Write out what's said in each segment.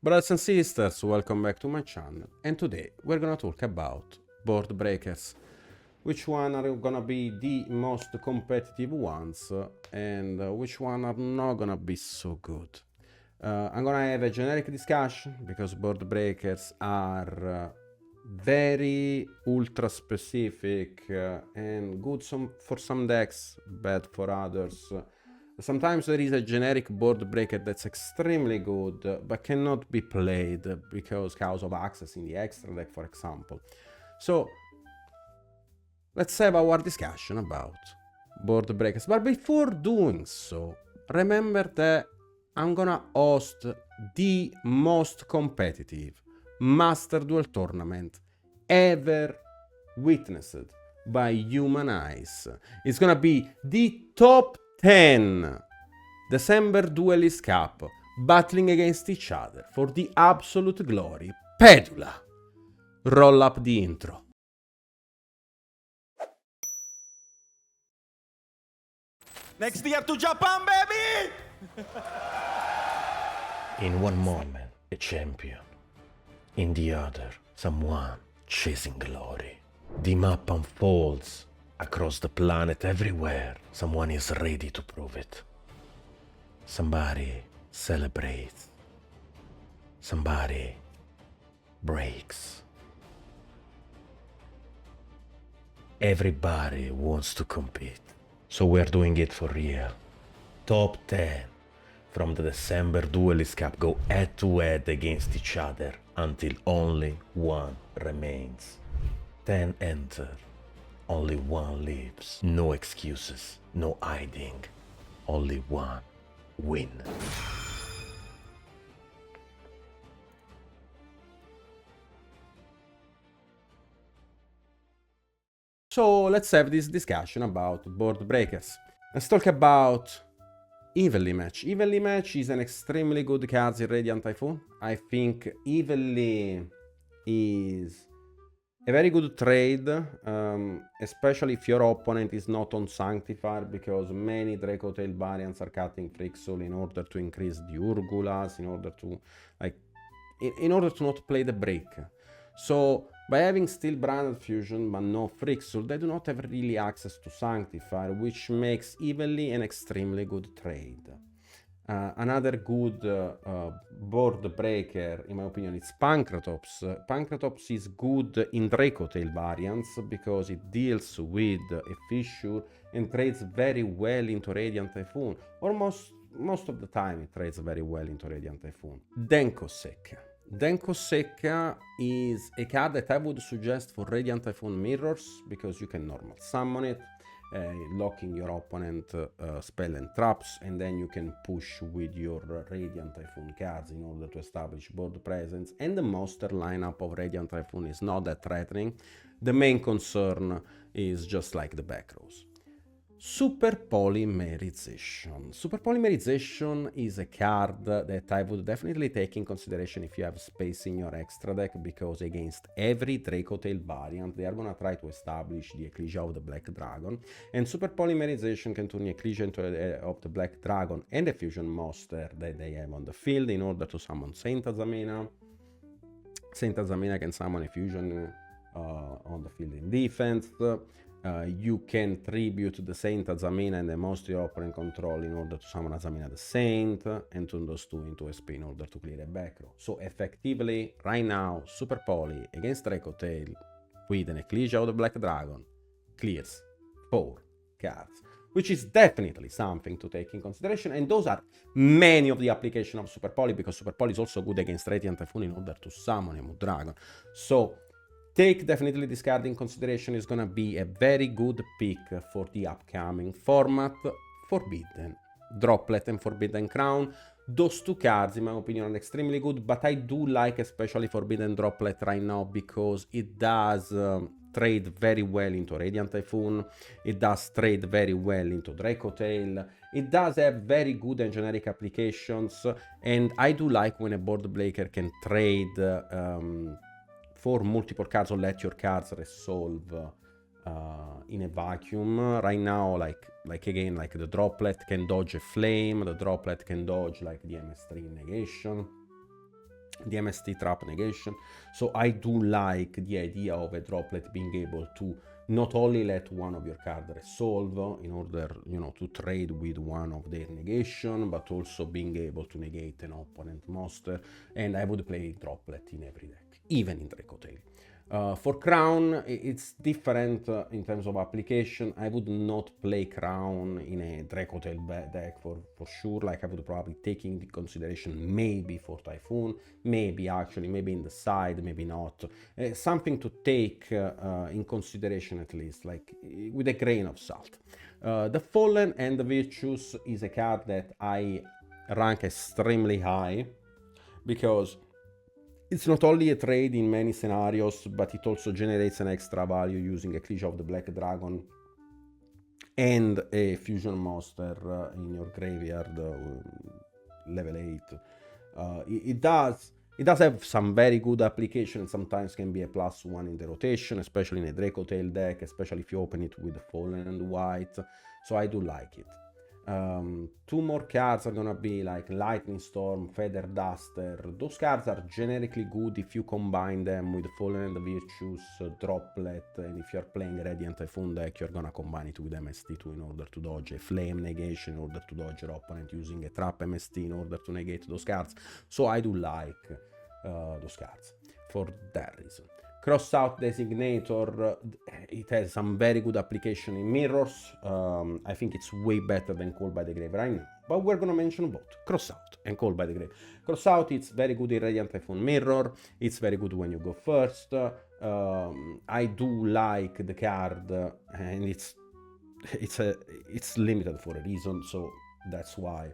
Brothers and sisters, welcome back to my channel, and today we're gonna talk about board breakers. Which one are gonna be the most competitive ones, and which one are not gonna be so good. I'm gonna have a generic discussion, because board breakers are very ultra specific and good for some decks, bad for others. Sometimes there is a generic board breaker that's extremely good, but cannot be played because of access in the extra deck, for example. So let's have our discussion about board breakers. But before doing so, remember that I'm gonna host the most competitive Master Duel tournament ever witnessed by human eyes. It's gonna be the top 10 December Duelist Cup, battling against each other for the absolute glory. Pedula! Roll up the intro. Next year to Japan, baby! In one moment, a champion. In the other, someone chasing glory. The map unfolds across the planet everywhere. Someone is ready to prove it. Somebody celebrates. Somebody breaks. Everybody wants to compete. So we're doing it for real. Top 10 from the December Duelist Cup go head to head against each other until only one remains. 10 enter. Only one leaves. No excuses, no hiding. Only one win. So let's have this discussion about board breakers. Let's talk about Evenly Match. Evenly Match is an extremely good card in Radiant Typhoon. I think Evenly is a very good trade, especially if your opponent is not on Sanctifier, because many Draco Tail variants are cutting Frixel in order to increase the Urgulas, in order to not play the break. So by having still branded Fusion but no Frixel, they do not have really access to Sanctifier, which makes Evenly an extremely good trade. Another good board breaker, in my opinion, is Pancratops. Pancratops is good in Draco Tail variants because it deals with a fissure and trades very well into Radiant Typhoon. Almost most of the time it trades very well into Radiant Typhoon. Denkoseka. Denkoseka is a card that I would suggest for Radiant Typhoon Mirrors because you can normal summon it, locking your opponent spell and traps, and then you can push with your Radiant Typhoon cards in order to establish board presence. And the monster lineup of Radiant Typhoon is not that threatening. The main concern is just like the back rows. Super Polymerization. Super Polymerization is a card that I would definitely take in consideration if you have space in your extra deck, because against every Draco Tail variant they are gonna try to establish the Ecclesia of the Black Dragon, and Super Polymerization can turn the Ecclesia of the Black Dragon and the Fusion monster that they have on the field in order to summon Saint Azamina. Saint Azamina can summon a Fusion on the field in defense. You can tribute the Saint Azamina and the monster your opponent control in order to summon Azamina the Saint, and turn those two into SP in order to clear a back row. So effectively, right now, Super Poly against Draco Tail with an Ecclesia of the Black Dragon clears 4 cards, which is definitely something to take in consideration. And those are many of the applications of Super Poly, because Super Poly is also good against Radiant Typhoon in order to summon a Mood Dragon. So take definitely this card in consideration. Is gonna be a very good pick for the upcoming format. Forbidden Droplet and Forbidden Crown. Those two cards, in my opinion, are extremely good, but I do like especially Forbidden Droplet right now because it does trade very well into Radiant Typhoon. It does trade very well into Draco Tail. It does have very good and generic applications, and I do like when a board breaker can trade for multiple cards or let your cards resolve in a vacuum. Right now, like again, like the Droplet can dodge a flame, the Droplet can dodge like the MS3 negation. the MST trap negation. So I do like the idea of a Droplet being able to not only let one of your cards resolve in order, you know, to trade with one of their negation, but also being able to negate an opponent monster. And I would play Droplet in every deck, even in Draco Tail. For Crown, it's different in terms of application. I would not play Crown in a Draco Tail deck for sure. Like I would probably take into consideration maybe for Typhoon, maybe actually, maybe in the side, maybe not. Something to take in consideration at least, like with a grain of salt. The Fallen and the Virtues is a card that I rank extremely high because it's not only a trade in many scenarios, but it also generates an extra value using a Cliche of the Black Dragon and a fusion monster in your graveyard, level 8. It does have some very good application and sometimes can be a +1 in the rotation, especially in a Draco Tail deck, especially if you open it with the Fallen and White. So I do like it. Two more cards are gonna be like Lightning Storm, Feather Duster. Those cards are generically good if you combine them with Fallen and the Virtues, Droplet, and if you're playing a Radiant Typhoon deck, you're gonna combine it with MST2 in order to dodge a Flame negation, in order to dodge your opponent using a Trap MST in order to negate those cards. So I do like those cards for that reason. Cross-out Designator, it has some very good application in mirrors. I think it's way better than Call by the Grave right now. But we're gonna mention both, Cross-out and Call by the Grave. Cross-out, it's very good in Radiant Typhoon Mirror. It's very good when you go first. I do like the card, and it's limited for a reason, so that's why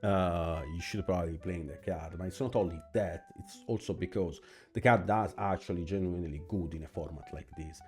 you should probably be playing the card. But it's not only that, it's also because the card does actually genuinely good in a format like this.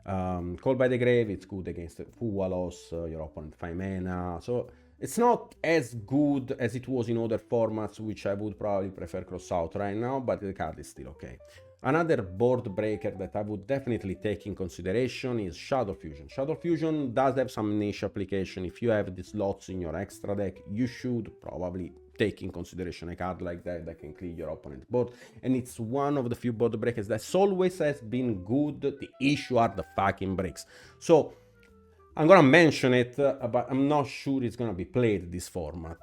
Call by the Grave, it's good against Fuwalos, your opponent 5 mana, so it's not as good as it was in other formats, which I would probably prefer Cross-out right now, but the card is still okay. Another board breaker that I would definitely take in consideration is Shadow Fusion. Shadow Fusion does have some niche application. If you have the slots in your extra deck, you should probably take in consideration a card like that can clear your opponent's board. And it's one of the few board breakers that always has been good. The issue are the fucking breaks. So I'm gonna mention it, but I'm not sure it's gonna be played this format.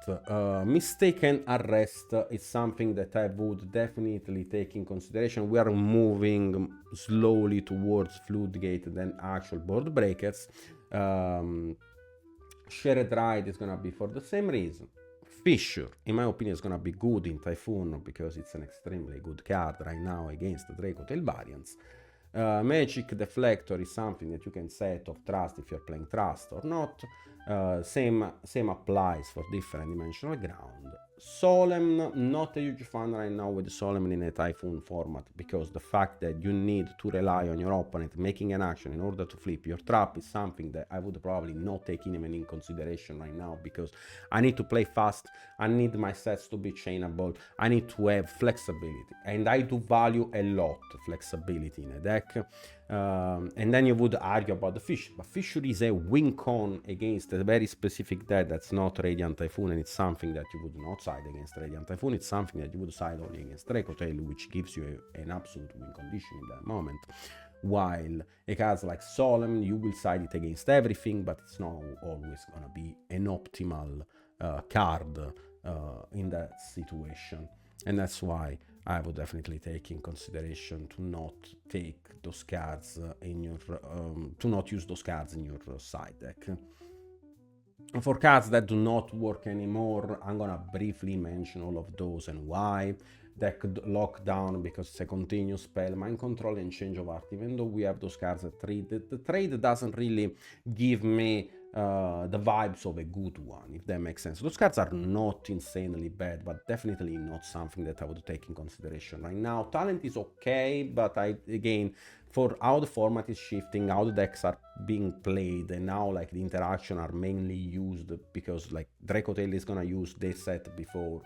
Mistaken Arrest is something that I would definitely take in consideration. We are moving slowly towards Floodgate than actual board breakers. Shared Ride is gonna be for the same reason. Fissure, in my opinion, is gonna be good in Typhoon because it's an extremely good card right now against the Draco Tail variants. Magic Deflector is something that you can set of Trust if you're playing Trust or not. Same applies for different dimensional ground. Solemn, not a huge fan right now with Solemn in a Typhoon format because the fact that you need to rely on your opponent making an action in order to flip your trap is something that I would probably not take even in consideration right now because I need to play fast, I need my sets to be chainable, I need to have flexibility, and I do value a lot flexibility in a deck. And then you would argue about the Fissure, but Fissure is a win con against a very specific deck that's not Radiant Typhoon, and it's something that you would not side against Radiant Typhoon. It's something that you would side only against Draco Tail, which gives you an absolute win condition in that moment. While a card like Solemn, you will side it against everything, but it's not always gonna be an optimal card in that situation, and that's why I would definitely take in consideration to not take those cards in your to not use those cards in your side deck. For cards that do not work anymore, I'm gonna briefly mention all of those and why. Deck Lockdown, because it's a continuous spell. Mind Control and Change of Heart, even though we have those cards at trade, the trade doesn't really give me the vibes of a good one, if that makes sense. Those cards are not insanely bad, but definitely not something that I would take in consideration right now. Talent is okay, but again, for how the format is shifting, how the decks are being played, and now like the interaction are mainly used because like Draco Tail is gonna use their set before,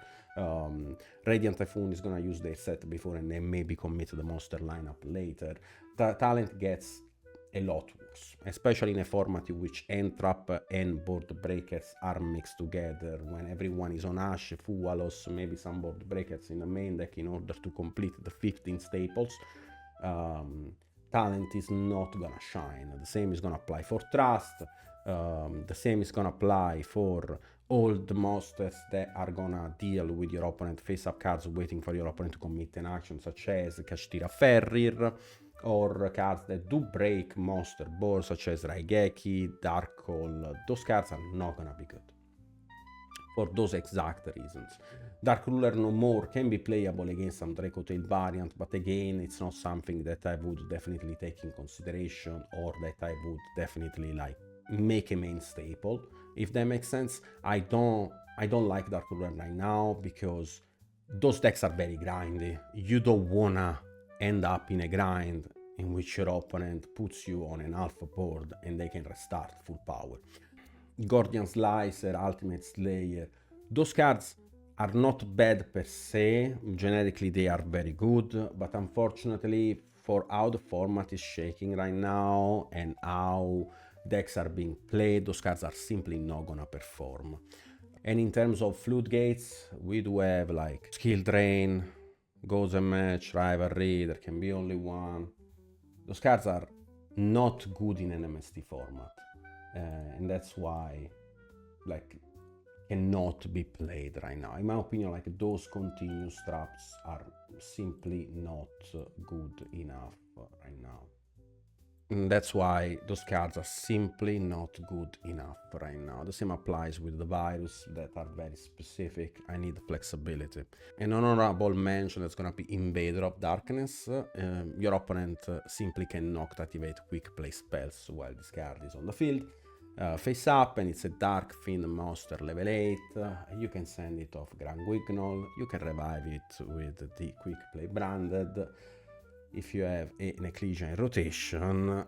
Radiant Typhoon is gonna use their set before, and then maybe commit the monster lineup later. The talent gets a lot worse, especially in a format in which Entrap and board breakers are mixed together, when everyone is on Ashe, Fuwalos, maybe some board breakers in the main deck in order to complete the 15 staples. Talent is not gonna shine. The same is gonna apply for Trust. The same is gonna apply for all the monsters that are gonna deal with your opponent face-up cards waiting for your opponent to commit an action, such as Kashtira Ferrir, or cards that do break monster boards, such as Raigeki, Dark Hole. Those cards are not gonna be good for those exact reasons. Dark Ruler No More can be playable against some Draco Tail variant, but again, it's not something that I would definitely take in consideration, or that I would definitely like make a main staple, if that makes sense. I don't like Dark Ruler right now because those decks are very grindy. You don't wanna end up in a grind in which your opponent puts you on an alpha board and they can restart full power. Gordian Slicer, Ultimate Slayer, those cards are not bad per se. Generically they are very good, but unfortunately for how the format is shaking right now and how decks are being played, those cards are simply not gonna perform. And in terms of Floodgates, we do have like Skill Drain, Goes and Match, Rivalry, there can be only one. Those cards are not good in an MST format, and that's why like cannot be played right now. In my opinion, like those continuous traps are simply not good enough right now. And that's why those cards are simply not good enough right now. The same applies with the virus that are very specific. I need flexibility. An honorable mention that's gonna be Invader of Darkness. Your opponent simply cannot activate quick play spells while this card is on the field. Face up, and it's a Dark Fiend monster level 8. You can send it off Grand Wignall. You can revive it with the quick play branded. If you have an Ecclesia in rotation,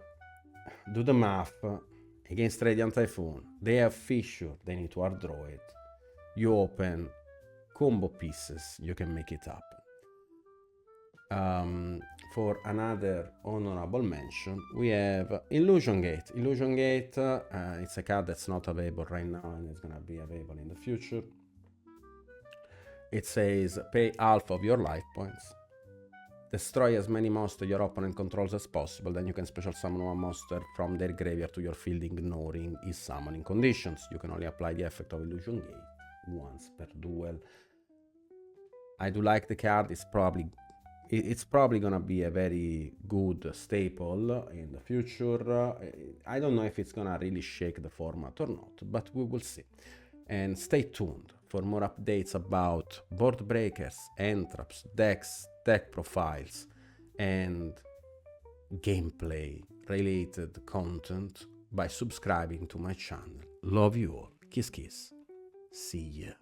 do the math. Against Radiant Typhoon, they have Fissure, they need to hard draw it. You open combo pieces, you can make it happen. For another honorable mention, we have Illusion Gate. Illusion Gate, it's a card that's not available right now and it's gonna be available in the future. It says pay half of your life points. Destroy as many monsters your opponent controls as possible, then you can special summon one monster from their graveyard to your field ignoring his summoning conditions. You can only apply the effect of Illusion Gate once per duel. I do like the card. It's probably gonna be a very good staple in the future. I don't know if it's gonna really shake the format or not, but we will see. And stay tuned for more updates about board breakers, entraps, decks, deck profiles, and gameplay related content by subscribing to my channel. Love you all. Kiss kiss. See ya.